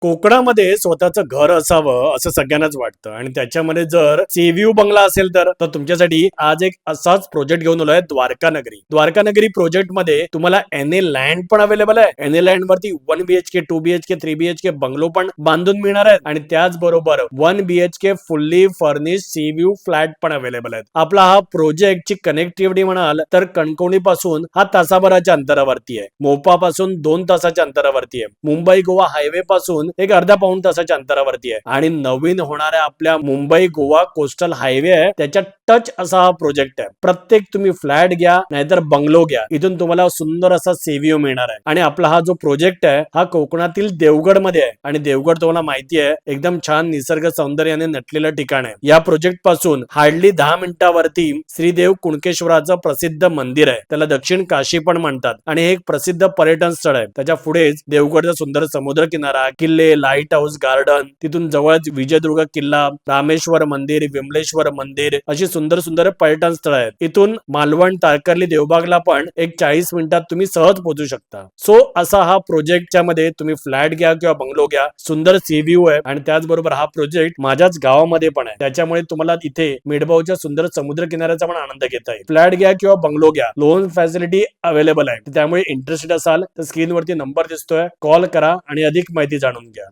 कोकणामध्ये स्वतःचं घर असावं असं सगळ्यांनाच वाटतं आणि त्याच्यामध्ये जर सीव्ह्यू बंगला असेल तर तुमच्यासाठी आज एक असाच प्रोजेक्ट घेऊन आलोय द्वारका नगरी. द्वारका नगरी प्रोजेक्ट मध्ये तुम्हाला एनए लँड पण अवेलेबल आहे. एनए लँड वरती 1 BHK 2 BHK 3 BHK बंगलो पण बांधून मिळणार आहेत आणि त्याचबरोबर 1 BHK फुल्ली फर्निश सीव्ह्यू फ्लॅट पण अवेलेबल आहेत. आपला हा प्रोजेक्टची कनेक्टिव्हिटी म्हणाल तर कणकवली पासून हा तासाभराच्या अंतरावरती आहे. मोपा पासून 2 तासाच्या अंतरावरती आहे. मुंबई गोवा हायवे पासून एक अर्धा पाऊण तासाच्या अंतरावरती आहे आणि नवीन होणाऱ्या आपल्या मुंबई गोवा कोस्टल हायवे आहे त्याच्या टच असा हा प्रोजेक्ट आहे. प्रत्येक तुम्ही फ्लॅट घ्या नाहीतर बंगलो घ्या, इथून तुम्हाला सुंदर असा सीव्ह्यू मिळणार आहे. आणि आपला हा जो प्रोजेक्ट आहे हा कोकणातील देवगड मध्ये आहे आणि देवगड तुम्हाला माहिती आहे एकदम छान निसर्ग सौंदर्याने नटलेलं ठिकाण आहे. या प्रोजेक्ट पासून हार्डली 10 मिनिटावरती श्रीदेव कुणकेश्वराचं प्रसिद्ध मंदिर आहे, त्याला दक्षिण काशी पण म्हणतात आणि हे एक प्रसिद्ध पर्यटन स्थळ आहे. त्याच्या पुढेच देवगडचा सुंदर समुद्र किनारा, किल्ले, लाईट हाऊस गार्डन, तिथून जवळच विजयदुर्ग किल्ला, रामेश्वर मंदिर, विमलेश्वर मंदिर अशी सुंदर सुंदर पर्यटन स्थळ आहेत. इथून मालवण, तारकर्ली, देवबागला पण एक 40 मिनिटात तुम्ही सहज पोहोचू शकता. सो असा हा प्रोजेक्टच्या मध्ये तुम्ही फ्लॅट घ्या किंवा बंगलो घ्या, सुंदर सी व्ह्यू आहे आणि त्याचबरोबर हा प्रोजेक्ट माझ्याच गावामध्ये पण आहे, त्याच्यामुळे तुम्हाला इथे मेडबावच्या सुंदर समुद्र किनाऱ्याचा पण आनंद घेता येईल. फ्लॅट घ्या किंवा बंगलो घ्या, लोन फॅसिलिटी अवेलेबल आहे. त्यामुळे इंटरेस्टेड असाल तर स्क्रीनवरती नंबर दिसतोय, कॉल करा आणि अधिक माहिती जाणून घ्या.